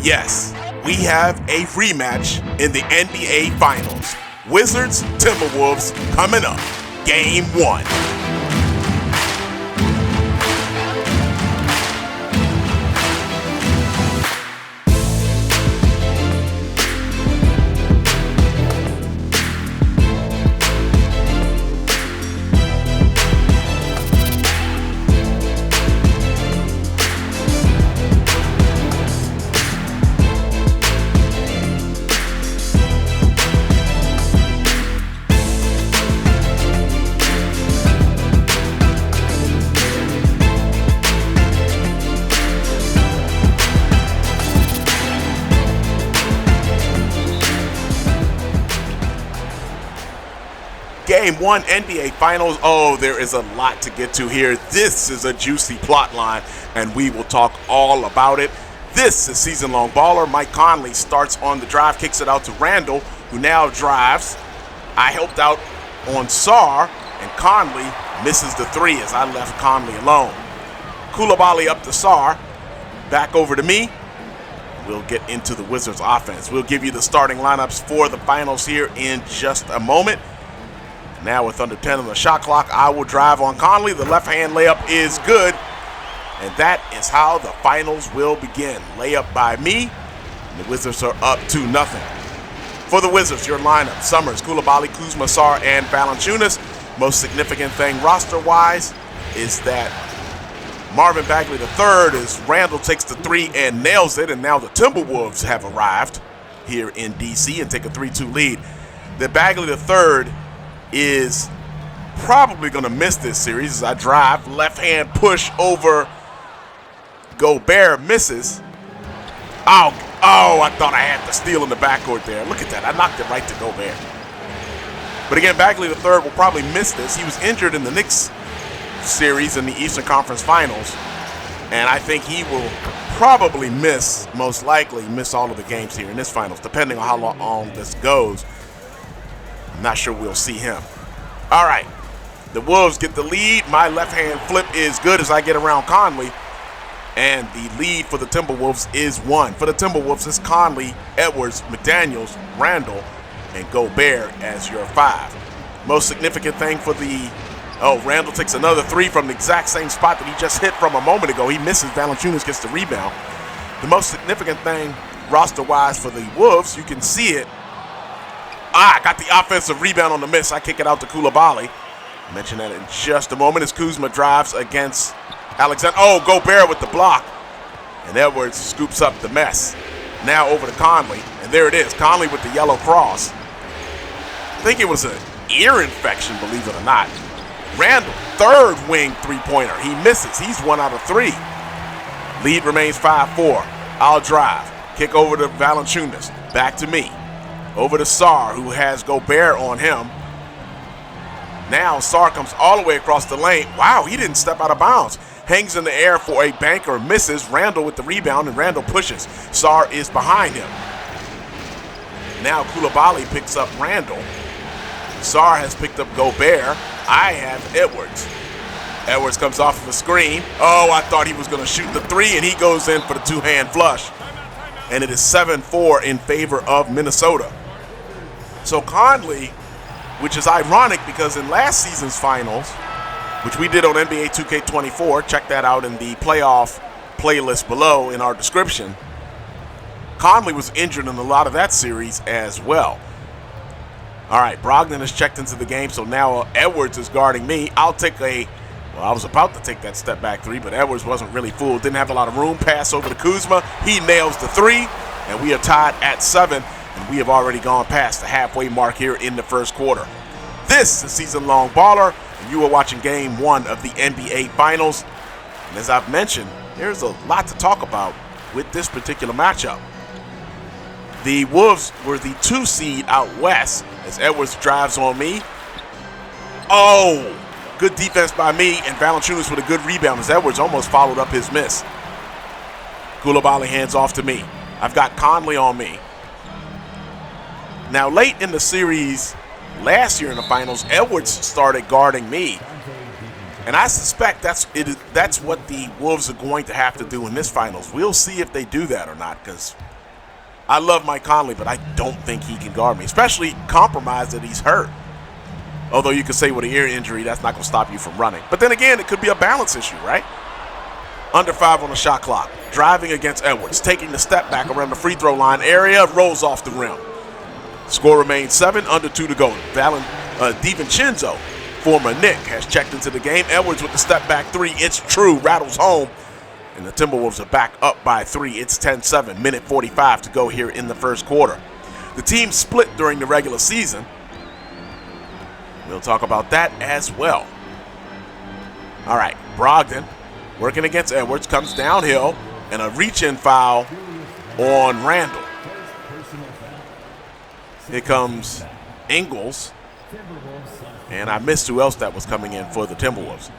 Yes, we have a rematch in the NBA Finals. Wizards, Timberwolves coming up. Game 1. Game 1 NBA Finals. Oh, there is a lot to get to here. This is a juicy plot line, and we will talk all about it. This is Season Long Baller. Mike Conley starts on the drive, kicks it out to Randall, who now drives. I helped out on Sar, and Conley misses the 3 as I left Conley alone. Coulibaly up to Sar, back over to me. We'll get into the Wizards offense. We'll give you the starting lineups for the finals here in just a moment. Now with under 10 on the shot clock, I will drive on Conley. The left-hand layup is good. And that is how the finals will begin. Layup by me. And the Wizards are up 2-0. For the Wizards, your lineup: Summerz, Coulibaly, Kuzma, Sar, and Valanciunas. Most significant thing roster-wise is that Marvin Bagley III, as Randall takes the 3 and nails it. And now the Timberwolves have arrived here in D.C. and take a 3-2 lead. The Bagley III is probably going to miss this series as I drive. Left-hand push over Gobert, misses. Oh, I thought I had the steal in the backcourt there. Look at that. I knocked it right to Gobert. But again, Bagley III will probably miss this. He was injured in the Knicks series in the Eastern Conference Finals, and I think he will probably most likely miss all of the games here in this finals, depending on how long this goes. I'm not sure we'll see him. All right, the Wolves get the lead. My left-hand flip is good as I get around Conley, and the lead for the Timberwolves is 1. For the Timberwolves, it's Conley, Edwards, McDaniels, Randall, and Gobert as your 5. Most significant thing for the Randall takes another 3 from the exact same spot that he just hit from a moment ago. He misses. Valanciunas gets the rebound. The most significant thing roster-wise for the Wolves, you can see it. I got the offensive rebound on the miss. I kick it out to Coulibaly. I'll mention that in just a moment as Kuzma drives against Alexander. Oh, Gobert with the block. And Edwards scoops up the mess. Now over to Conley. And there it is. Conley with the yellow cross. I think it was an ear infection, believe it or not. Randall, third wing three-pointer. He misses. He's 1 out of 3. Lead remains 5-4. I'll drive. Kick over to Valanciunas. Back to me. Over to Sar, who has Gobert on him. Now Sar comes all the way across the lane. Wow, he didn't step out of bounds. Hangs in the air for a banker, misses. Randall with the rebound, and Randall pushes. Sar is behind him. Now Coulibaly picks up Randall. Sar has picked up Gobert. I have Edwards. Edwards comes off of a screen. Oh, I thought he was going to shoot the 3, and he goes in for the 2-hand flush. And it is 7-4 in favor of Minnesota. So Conley, which is ironic because in last season's finals, which we did on NBA 2K24, check that out in the playoff playlist below in our description, Conley was injured in a lot of that series as well. All right, Brogdon has checked into the game, so now Edwards is guarding me. I was about to take that step-back 3, but Edwards wasn't really fooled. Didn't have a lot of room. Pass over to Kuzma. He nails the 3, and we are tied at 7, and we have already gone past the halfway mark here in the first quarter. This is Season Long Baller, and you are watching Game 1 of the NBA Finals. And as I've mentioned, there's a lot to talk about with this particular matchup. The Wolves were the 2 seed out west as Edwards drives on me. Oh! Good defense by me, and Valanciunas with a good rebound as Edwards almost followed up his miss. Coulibaly hands off to me. I've got Conley on me. Now, late in the series, last year in the finals, Edwards started guarding me. And I suspect that's what the Wolves are going to have to do in this finals. We'll see if they do that or not, because I love Mike Conley, but I don't think he can guard me, especially compromised that he's hurt. Although you could say with an ear injury, that's not going to stop you from running. But then again, it could be a balance issue, right? Under 5 on the shot clock. Driving against Edwards. Taking the step back around the free throw line area. Rolls off the rim. Score remains 7, under 2 to go. DiVincenzo, former Knick, has checked into the game. Edwards with the step back 3. It's true. Rattles home. And the Timberwolves are back up by 3. It's 10-7. Minute 45 to go here in the first quarter. The team split during the regular season. We'll talk about that as well. All right, Brogdon working against Edwards, comes downhill, and a reach-in foul on Randall. Here comes Ingles, and I missed who else that was coming in for the Timberwolves.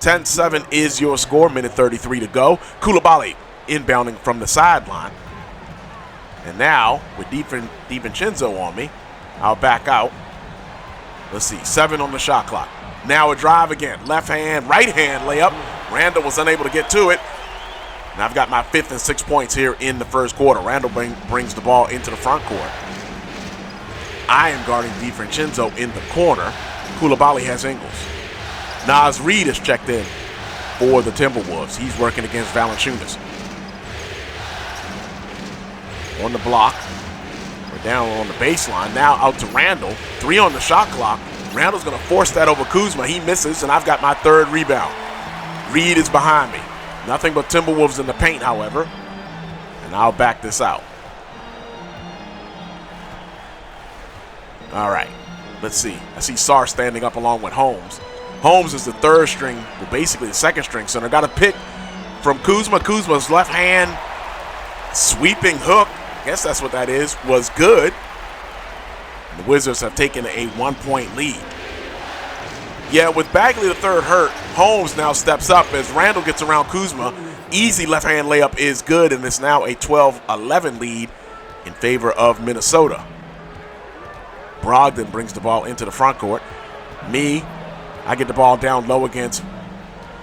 10-7 is your score, minute 33 to go. Coulibaly inbounding from the sideline. And now, with DiVincenzo on me, I'll back out. Let's see, 7 on the shot clock. Now a drive again. Left hand, right hand layup. Randall was unable to get to it. And I've got my 5th and 6 points here in the first quarter. Randall brings the ball into the front court. I am guarding DiVincenzo in the corner. Coulibaly has Ingles. Naz Reid is checked in for the Timberwolves. He's working against Valanciunas. On the block. We're down on the baseline. Now out to Randall. 3 on the shot clock. Randall's going to force that over Kuzma. He misses, and I've got my 3rd rebound. Reid is behind me. Nothing but Timberwolves in the paint, however. And I'll back this out. All right. Let's see. I see Sarr standing up along with Holmes. Holmes is the 3rd string, well, basically the 2nd string center. Got a pick from Kuzma. Kuzma's left hand sweeping hook. I guess that's what that is. Was good. The Wizards have taken a 1-point lead. Yeah, with Bagley the 3rd hurt, Holmes now steps up as Randall gets around Kuzma. Easy left-hand layup is good, and it's now a 12-11 lead in favor of Minnesota. Brogdon brings the ball into the front court. I get the ball down low against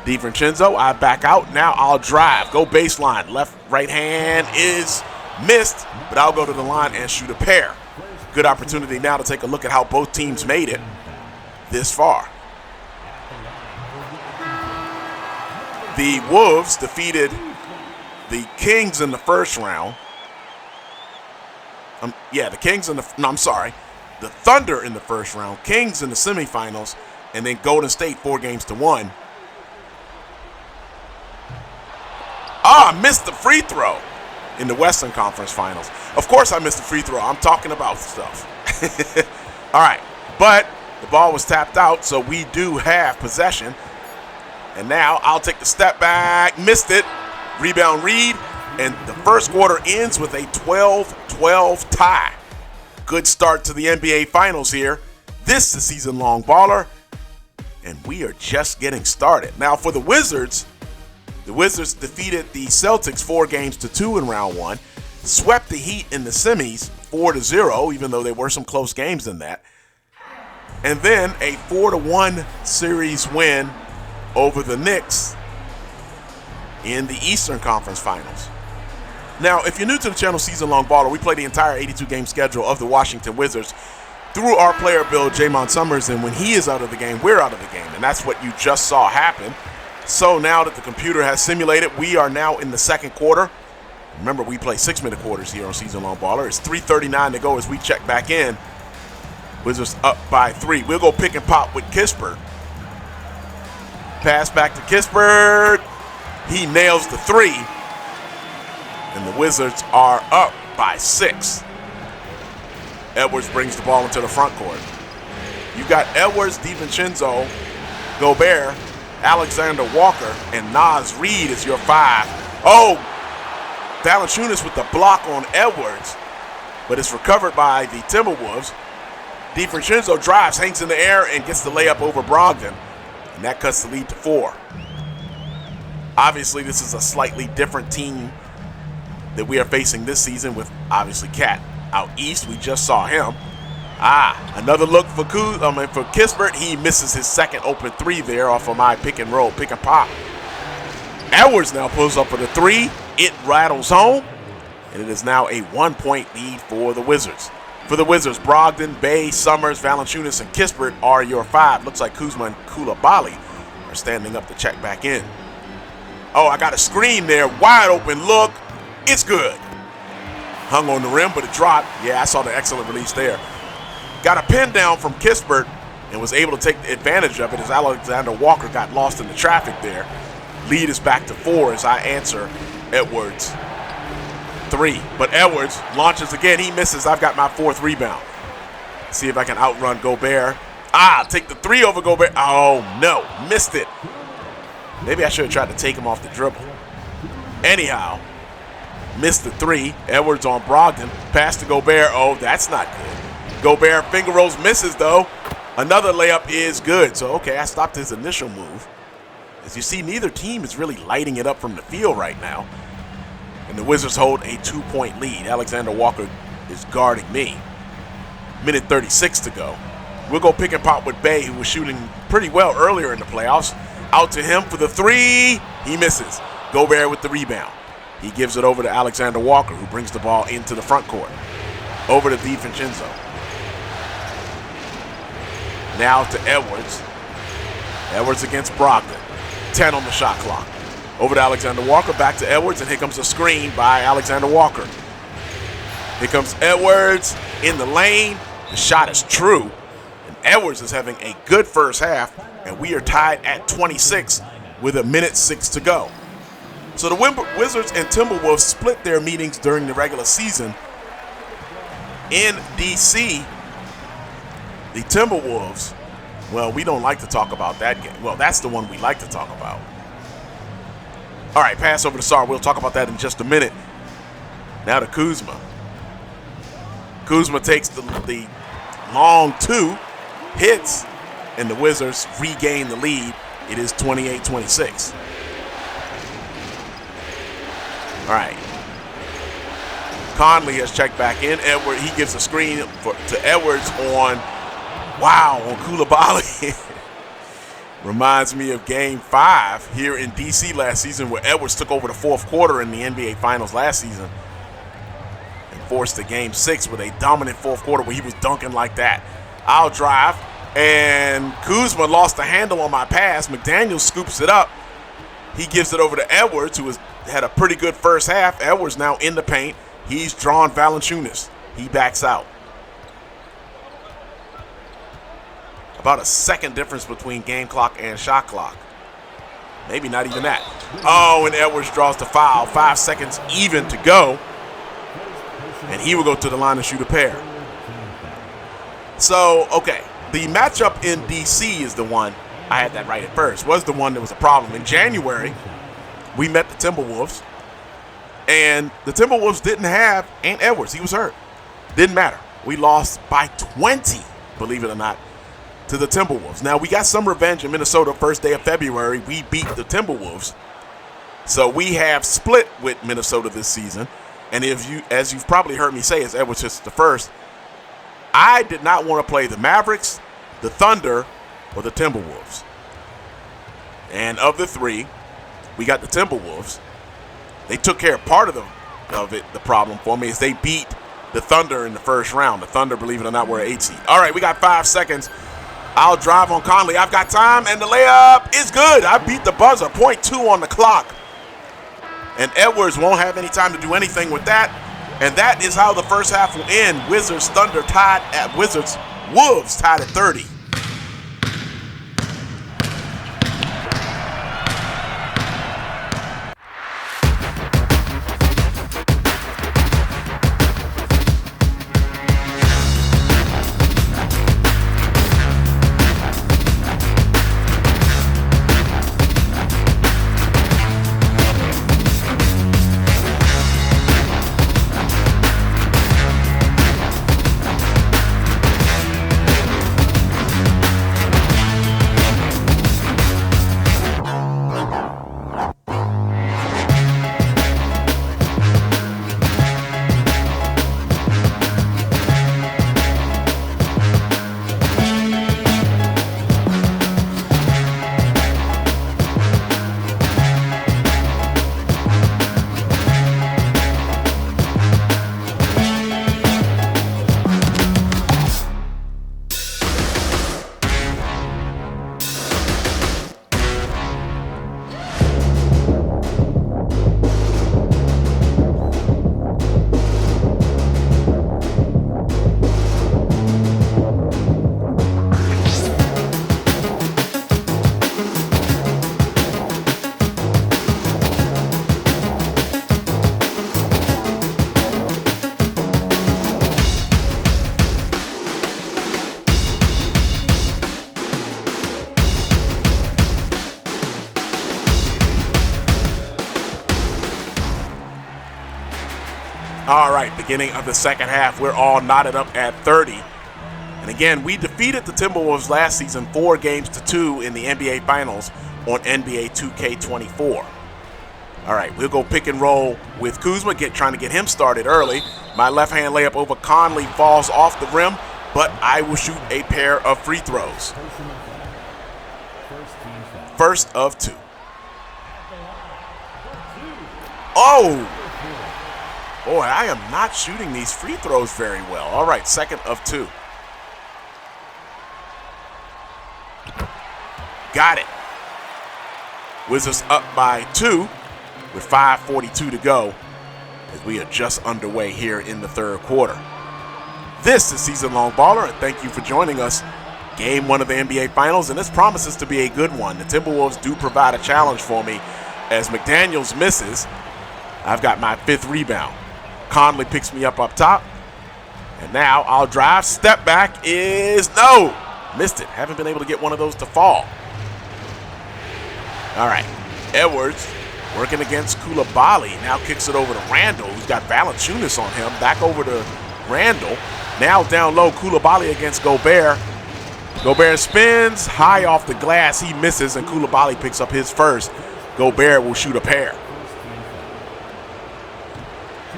DiVincenzo. I back out. Now I'll drive. Go baseline. Right hand is missed, but I'll go to the line and shoot a pair. Good opportunity now to take a look at how both teams made it this far. The Wolves defeated the Kings in the first round. The Thunder in the first round, Kings in the semifinals, and then Golden State 4-1. I missed the free throw in the Western Conference Finals. Of course I missed the free throw. I'm talking about stuff. All right, but the ball was tapped out, so we do have possession. And now I'll take the step back, missed it, rebound Reid, and the first quarter ends with a 12-12 tie. Good start to the NBA Finals here. This is Season Long Baller, and we are just getting started. Now for the Wizards defeated the Celtics 4-2 in round 1, swept the Heat in the semis 4-0, even though there were some close games in that, and then a 4-1 series win over the Knicks in the Eastern Conference Finals. Now, if you're new to the channel Season Long Baller, we play the entire 82-game schedule of the Washington Wizards through our player build, Jaymont Summerz, and when he is out of the game, we're out of the game, and that's what you just saw happen. So now that the computer has simulated, we are now in the second quarter. Remember, we play 6-minute quarters here on Season Long Baller. It's 3:39 to go as we check back in. Wizards up by 3. We'll go pick and pop with Kispert. Pass back to Kispert. He nails the 3. And the Wizards are up by 6. Edwards brings the ball into the front court. You got Edwards, DiVincenzo, Gobert, Alexander Walker, and Naz Reid is your 5. Oh, Valanciunas with the block on Edwards, but it's recovered by the Timberwolves. DiVincenzo drives, hangs in the air, and gets the layup over Brogdon, and that cuts the lead to 4. Obviously, this is a slightly different team that we are facing this season with, obviously, Cat out east. We just saw him. Another look for Kispert. He misses his second open 3 there off of my pick and roll, pick and pop. Edwards now pulls up for the 3. It rattles home, and it is now a 1-point lead for the Wizards. For the Wizards, Brogdon, Bay, Summerz, Valanciunas, and Kispert are your 5. Looks like Kuzma and Coulibaly are standing up to check back in. Oh, I got a screen there. Wide open look. It's good. Hung on the rim, but it dropped. Yeah, I saw the excellent release there. Got a pin down from Kispert and was able to take advantage of it as Alexander Walker got lost in the traffic there. Lead is back to 4 as I answer Edwards' 3. But Edwards launches again. He misses. I've got my 4th rebound. See if I can outrun Gobert. Take the 3 over Gobert. Oh, no. Missed it. Maybe I should have tried to take him off the dribble. Anyhow, missed the 3. Edwards on Brogdon. Pass to Gobert. Oh, that's not good. Gobert finger rolls, misses though. Another layup is good. So, okay, I stopped his initial move. As you see, neither team is really lighting it up from the field right now. And the Wizards hold a 2-point lead. Alexander Walker is guarding me. Minute 36 to go. We'll go pick and pop with Bay, who was shooting pretty well earlier in the playoffs. Out to him for the 3. He misses. Gobert with the rebound. He gives it over to Alexander Walker, who brings the ball into the front court. Over to DiVincenzo. Now to Edwards. Edwards against Brogdon. 10 on the shot clock. Over to Alexander Walker, back to Edwards, and here comes a screen by Alexander Walker. Here comes Edwards in the lane. The shot is true. And Edwards is having a good first half, and we are tied at 26 with 1:06 to go. So the Wizards and Timberwolves split their meetings during the regular season. In D.C., the Timberwolves, well, we don't like to talk about that game. Well, that's the one we like to talk about. All right, pass over to Sarr. We'll talk about that in just a minute. Now to Kuzma. Kuzma takes the long 2, hits, and the Wizards regain the lead. It is 28-26. All right. Conley has checked back in. Edwards, he gives a screen to Edwards on Coulibaly. Reminds me of Game 5 here in D.C. last season, where Edwards took over the 4th quarter in the NBA Finals last season and forced a Game 6 with a dominant 4th quarter where he was dunking like that. I'll drive, and Kuzma lost the handle on my pass. McDaniels scoops it up. He gives it over to Edwards, who had a pretty good first half. Edwards now in the paint. He's drawn Valanciunas. He backs out. About a second difference between game clock and shot clock. Maybe not even that. Oh, and Edwards draws the foul. 5 seconds even to go. And he will go to the line and shoot a pair. So, okay. The matchup in D.C. is the one, I had that right at first, was the one that was a problem. In January, we met the Timberwolves. And the Timberwolves didn't have Ant Edwards. He was hurt. Didn't matter. We lost by 20, believe it or not, to the Timberwolves. Now, we got some revenge in Minnesota. First day of February, we beat the Timberwolves. So we have split with Minnesota this season. And as you've probably heard me say, as Edwards hits the first, I did not want to play the Mavericks, the Thunder, or the Timberwolves. And of the 3, we got the Timberwolves. They took care of part of the problem for me, is they beat the Thunder in the first round. The Thunder, believe it or not, were an 8 seed. All right, we got 5 seconds. I'll drive on Conley. I've got time, and the layup is good. I beat the buzzer. 0.2 on the clock. And Edwards won't have any time to do anything with that. And that is how the first half will end. Wolves tied at 30. All right, beginning of the second half, we're all knotted up at 30. And again, we defeated the Timberwolves last season 4-2 in the NBA Finals on NBA 2K24. All right, we'll go pick and roll with Kuzma, trying to get him started early. My left-hand layup over Conley falls off the rim, but I will shoot a pair of free throws. First of 2. Oh! Boy, I am not shooting these free throws very well. All right, second of 2. Got it. Wizards up by 2 with 5:42 to go as we are just underway here in the third quarter. This is Season Long Baller, and thank you for joining us. Game 1 of the NBA Finals, and this promises to be a good one. The Timberwolves do provide a challenge for me as McDaniels misses. I've got my 5th rebound. Conley picks me up top. And now I'll drive. Step back is no. Missed it. Haven't been able to get one of those to fall. All right. Edwards working against Coulibaly. Now kicks it over to Randall, who's got Valanciunas on him. Back over to Randall. Now down low, Coulibaly against Gobert. Gobert spins high off the glass. He misses, and Coulibaly picks up his first. Gobert will shoot a pair.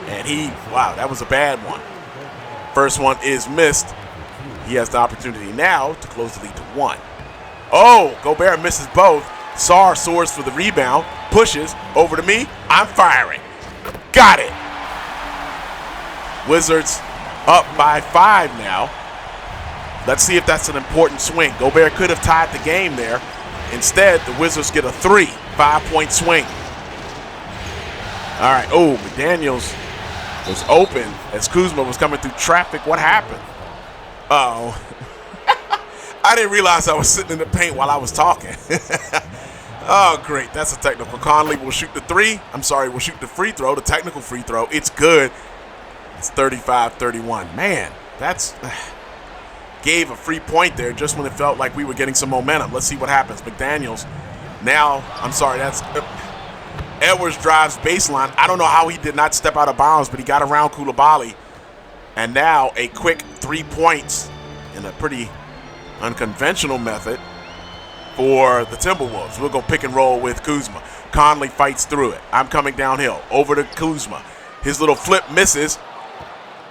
And wow, that was a bad one. First one is missed. He has the opportunity now to close the lead to 1. Oh, Gobert misses both. Sar soars for the rebound, pushes over to me. I'm firing. Got it. Wizards up by 5 now. Let's see if that's an important swing. Gobert could have tied the game there. Instead, the Wizards get a 5-point swing. All right. Oh, McDaniels was open as Kuzma was coming through traffic. What happened? Uh-oh. I didn't realize I was sitting in the paint while I was talking. Oh, great. That's a technical. Conley will shoot the 3. I'm sorry, will shoot the free throw, the technical free throw. It's good. It's 35-31. Man, that's gave a free point there just when it felt like we were getting some momentum. Let's see what happens. McDaniels now, I'm sorry, that's Edwards drives baseline. I don't know how he did not step out of bounds, but he got around Coulibaly. And now a quick 3 points in a pretty unconventional method for the Timberwolves. We'll go pick and roll with Kuzma. Conley fights through it. I'm coming downhill. Over to Kuzma. His little flip misses,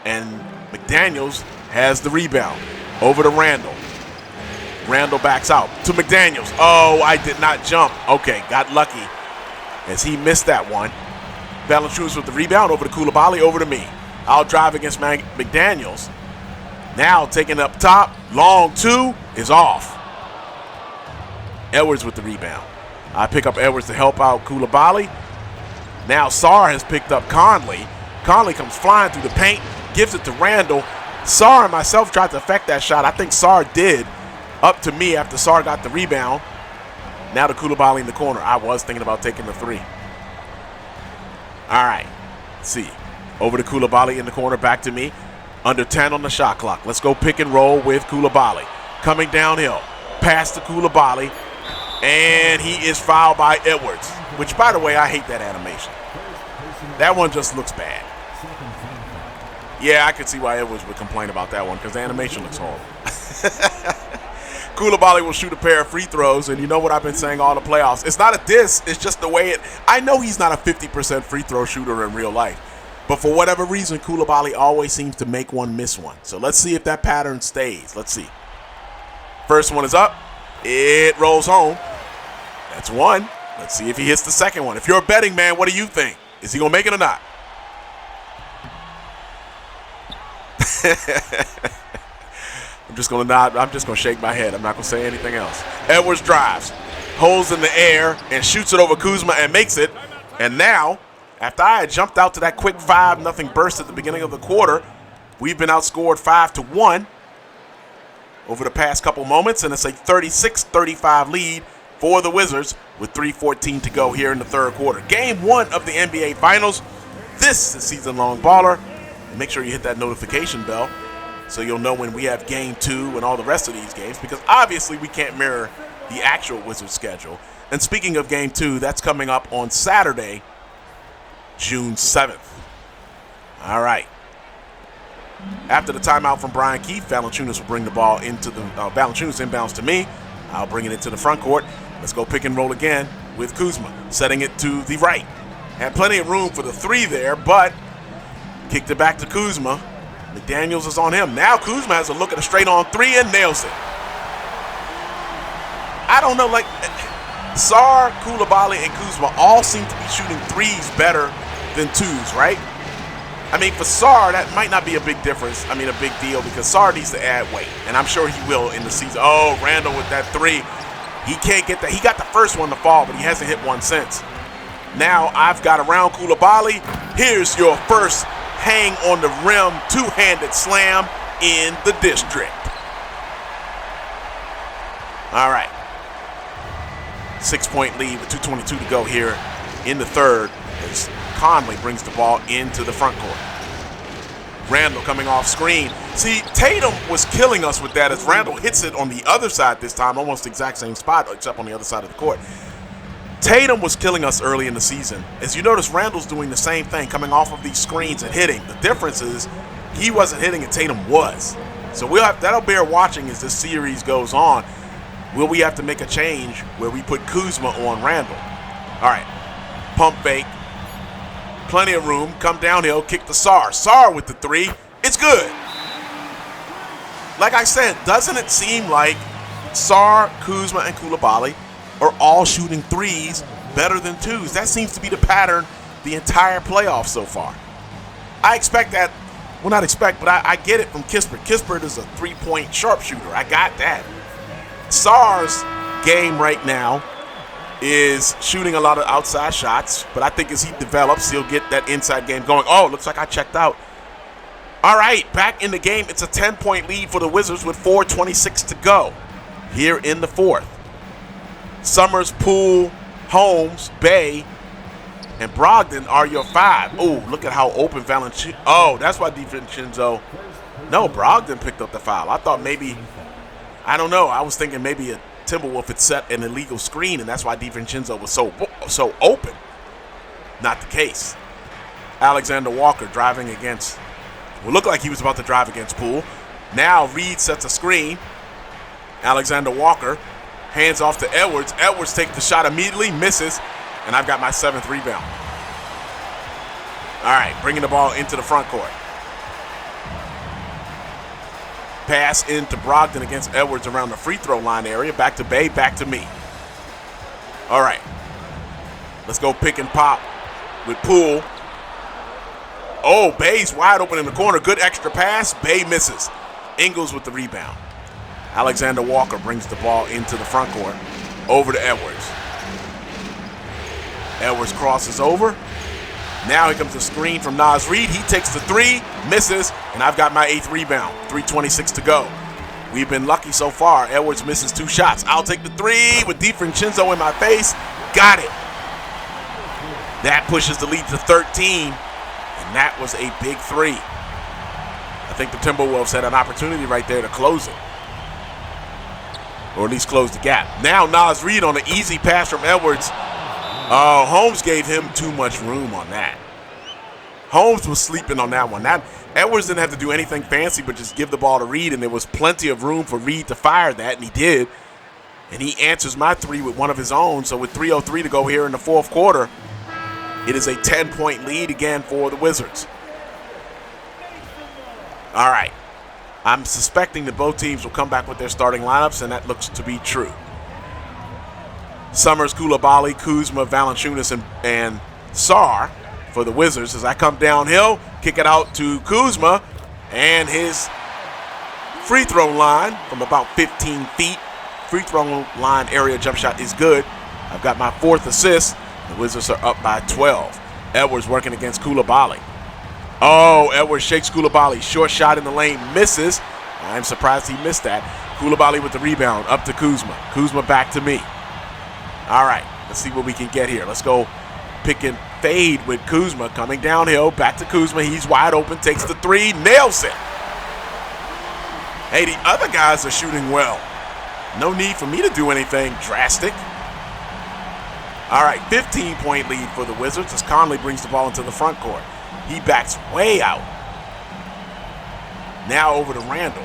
and McDaniels has the rebound. Over to Randall. Randall backs out to McDaniels. Oh, I did not jump. Okay, got lucky as he missed that one. Valanciunas with the rebound. Over to Coulibaly. Over to me. I'll drive against McDaniels. Now taking up top. Long 2 is off. Edwards with the rebound. I pick up Edwards to help out Coulibaly. Now Sar has picked up Conley. Conley comes flying through the paint, gives it to Randall. Sar and myself tried to affect that shot. I think Sar did. Up to me after Sar got the rebound. Now to Coulibaly in the corner. I was thinking about taking the 3. All right. Let's see. Over to Coulibaly in the corner. Back to me. Under 10 on the shot clock. Let's go pick and roll with Coulibaly. Coming downhill. Pass to Coulibaly. And he is fouled by Edwards. Which, by the way, I hate that animation. That one just looks bad. Yeah, I could see why Edwards would complain about that one because the animation looks horrible. Coulibaly will shoot a pair of free throws, and you know what I've been saying all the playoffs. It's not a diss. It's just the way it – I know he's not a 50% free throw shooter in real life. But for whatever reason, Coulibaly always seems to make one miss one. So let's see if that pattern stays. Let's see. First one is up. It rolls home. That's 1. Let's see if he hits the second one. If you're a betting man, what do you think? Is he going to make it or not? I'm just going to nod. I'm just going to shake my head. I'm not going to say anything else. Edwards drives, holds in the air, and shoots it over Kuzma and makes it. And now, after I had jumped out to that quick 5-0 burst at the beginning of the quarter, we've been outscored 5-1 over the past couple moments, and it's a 36-35 lead for the Wizards with 3:14 to go here in the third quarter. Game 1 of the NBA Finals. This is Season Long Baller. And make sure you hit that notification bell so you'll know when we have Game 2 and all the rest of these games, because obviously we can't mirror the actual Wizards schedule. And speaking of Game 2, that's coming up on Saturday, June 7th. All right. After the timeout from Brian Keefe, Valanciunas will bring the ball into the Valanciunas inbounds to me. I'll bring it into the front court. Let's go pick and roll again with Kuzma, setting it to the right. Had plenty of room for the three there, but kicked it back to Kuzma. McDaniels is on him. Now Kuzma has a look at a straight-on three and nails it. I don't know, like, Sarr, Coulibaly, and Kuzma all seem to be shooting threes better than twos, right? I mean, for Sarr, that might not be a big difference. I mean, a big deal, because Sarr needs to add weight, and I'm sure he will in the season. Oh, Randall with that three. He can't get that. He got the first one to fall, but he hasn't hit one since. Now I've got around Coulibaly. Here's your first hang on the rim, two-handed slam in the district. All right. 6-point lead with 2:22 to go here in the third as Conley brings the ball into the front court. Randall coming off screen. See, Tatum was killing us with that as Randall hits it on the other side this time, almost the exact same spot, except on the other side of the court. Tatum was killing us early in the season. As you notice, Randall's doing the same thing, coming off of these screens and hitting. The difference is he wasn't hitting and Tatum was. So that'll bear watching as this series goes on. Will we have to make a change where we put Kuzma on Randall? All right, pump fake. Plenty of room, come downhill, kick to Sarr. Sarr with the three, it's good. Like I said, doesn't it seem like Sarr, Kuzma, and Coulibaly are all shooting threes better than twos? That seems to be the pattern the entire playoff so far. I expect that, well, not expect, but I get it from Kispert. Kispert is a three-point sharpshooter. I got that. Sarr's game right now is shooting a lot of outside shots, but I think as he develops, he'll get that inside game going. Oh, looks like I checked out. All right, back in the game. It's a 10-point lead for the Wizards with 4:26 to go here in the fourth. Summerz, Poole, Holmes, Bay, and Brogdon are your five. Oh, look at how open Valanciunas. Oh, that's why DiVincenzo. No, Brogdon picked up the foul. I thought maybe, I don't know. I was thinking maybe a Timberwolf had set an illegal screen, and that's why DiVincenzo was so open. Not the case. Alexander Walker driving against, well, looked like he was about to drive against Poole. Now Reed sets a screen. Alexander Walker hands off to Edwards. Edwards takes the shot immediately, misses, and I've got my 7th rebound. All right, bringing the ball into the front court. Pass into Brogdon against Edwards around the free throw line area. Back to Bay, back to me. All right. Let's go pick and pop with Poole. Oh, Bay's wide open in the corner. Good extra pass. Bay misses. Ingles with the rebound. Alexander Walker brings the ball into the front court. Over to Edwards. Edwards crosses over. Now here comes a screen from Naz Reid. He takes the three, misses, and I've got my 8th rebound. 3:26 to go. We've been lucky so far. Edwards misses 2 shots. I'll take the three with DiVincenzo in my face. Got it. That pushes the lead to 13, and that was a big three. I think the Timberwolves had an opportunity right there to close it, or at least close the gap. Now Naz Reid on an easy pass from Edwards. Oh, Holmes gave him too much room on that. Holmes was sleeping on that one. Edwards didn't have to do anything fancy but just give the ball to Reed, and there was plenty of room for Reed to fire that, and he did. And he answers my three with one of his own. So with 3:03 to go here in the fourth quarter, it is a 10-point lead again for the Wizards. All right. I'm suspecting that both teams will come back with their starting lineups, and that looks to be true. Summerz, Coulibaly, Kuzma, Valanciunas, and Sarr for the Wizards. As I come downhill, kick it out to Kuzma, and his free throw line from about 15 feet. Free throw line area jump shot is good. I've got my 4th assist. The Wizards are up by 12. Edwards working against Coulibaly. Oh, Edwards shakes Coulibaly. Short shot in the lane, misses. I'm surprised he missed that. Coulibaly with the rebound, up to Kuzma. Kuzma back to me. All right, let's see what we can get here. Let's go pick and fade with Kuzma coming downhill. Back to Kuzma. He's wide open, takes the three, nails it. Hey, the other guys are shooting well. No need for me to do anything drastic. All right, 15-point lead for the Wizards as Conley brings the ball into the front court. He backs way out. Now over to Randall.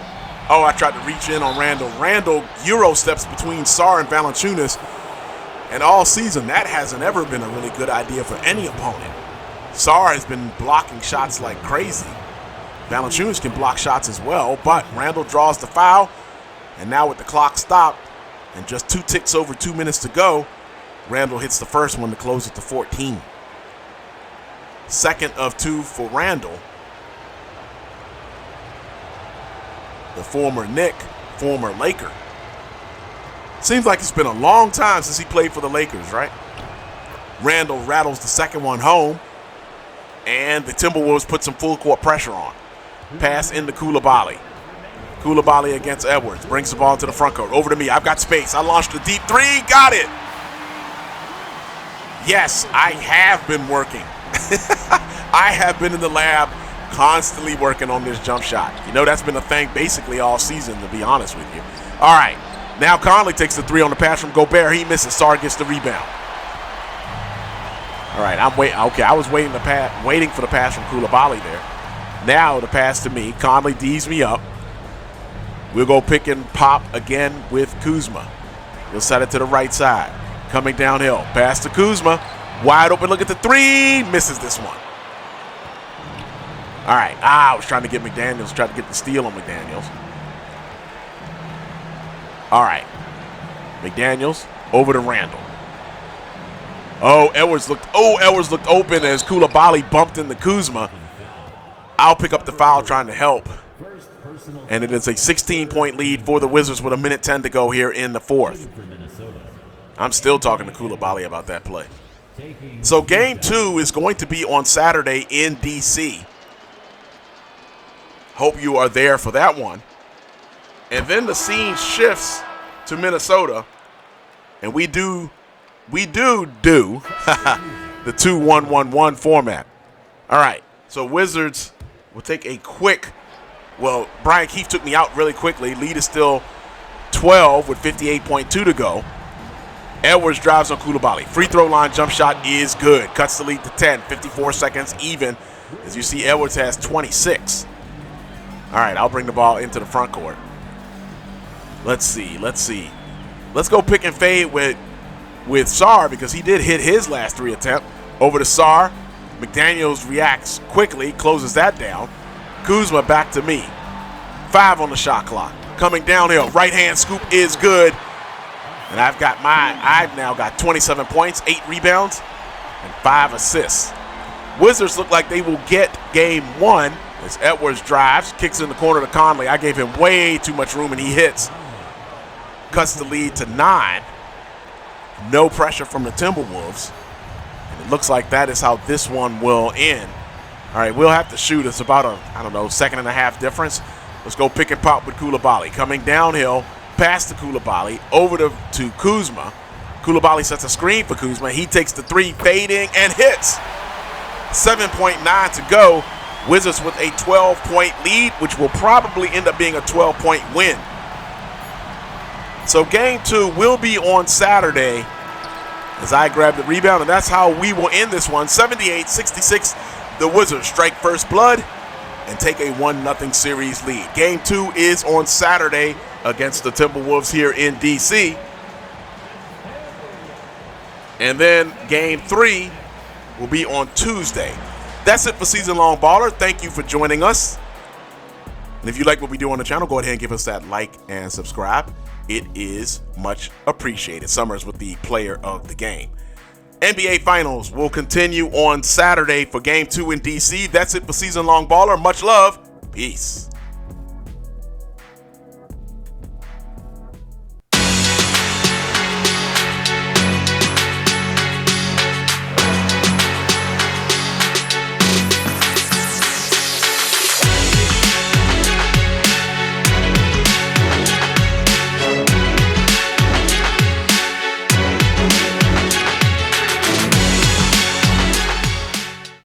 Oh, I tried to reach in on Randall. Randall Euro steps between Sar and Valanciunas. And all season, that hasn't ever been a really good idea for any opponent. Sar has been blocking shots like crazy. Valanciunas can block shots as well, but Randall draws the foul. And now with the clock stopped and just 2 ticks over 2 minutes to go, Randall hits the first one to close it to 14. Second of 2 for Randall. The former Knick, former Laker. Seems like it's been a long time since he played for the Lakers, right? Randall rattles the second one home, and the Timberwolves put some full court pressure on. Pass into Coulibaly. Coulibaly against Edwards. Brings the ball into the front court. Over to me. I've got space. I launched a deep 3. Got it. Yes, I have been working. I have been in the lab constantly working on this jump shot. You know, that's been a thing basically all season, to be honest with you. All right. Now Conley takes the 3 on the pass from Gobert. He misses. Sar gets the rebound. All right, I'm waiting. Okay, I was waiting for the pass from Coulibaly there. Now the pass to me. Conley D's me up. We'll go pick and pop again with Kuzma. We'll set it to the right side. Coming downhill. Pass to Kuzma. Wide open. Look at the 3. Misses this one. All right. I was trying to get McDaniels. Tried to get the steal on McDaniels. All right. McDaniels over to Randall. Edwards looked open as Coulibaly bumped into Kuzma. I'll pick up the foul trying to help. And it is a 16-point lead for the Wizards with 1:10 to go here in the fourth. I'm still talking to Coulibaly about that play. So game 2 is going to be on Saturday in D.C. Hope you are there for that one. And then the scene shifts to Minnesota, and we do the 2-1-1-1 format. All right, so Wizards will take a quick. Well, Brian Keefe took me out really quickly. Lead is still 12 with 58.2 to go. Edwards drives on Coulibaly. Free throw line jump shot is good. Cuts the lead to 10, 54 seconds even. As you see, Edwards has 26. All right, I'll bring the ball into the front court. Let's see. Let's go pick and fade with Sar because he did hit his last 3 attempt. Over to Sar. McDaniels reacts quickly, closes that down. Kuzma back to me. 5 on the shot clock. Coming downhill. Right hand scoop is good. And I've now got 27 points, 8 rebounds, and 5 assists. Wizards look like they will get game 1 as Edwards drives, kicks in the corner to Conley. I gave him way too much room and he hits. Cuts the lead to 9. No pressure from the Timberwolves. And it looks like that is how this one will end. All right, we'll have to shoot. It's about a, second and a half difference. Let's go pick and pop with Coulibaly. Coming downhill, pass to Coulibaly, over to Kuzma. Coulibaly sets a screen for Kuzma. He takes the 3, fading, and hits. 7.9 to go. Wizards with a 12-point lead, which will probably end up being a 12-point win. So game 2 will be on Saturday as I grab the rebound, and that's how we will end this one. 78-66, the Wizards strike first blood and take a 1-0 series lead. Game 2 is on Saturday against the Timberwolves here in D.C. And then game 3 will be on Tuesday. That's it for Season Long Baller. Thank you for joining us. And if you like what we do on the channel, go ahead and give us that like and subscribe. It is much appreciated. Summerz with the player of the game. NBA Finals will continue on Saturday for Game 2 in D.C. That's it for Season Long Baller. Much love. Peace.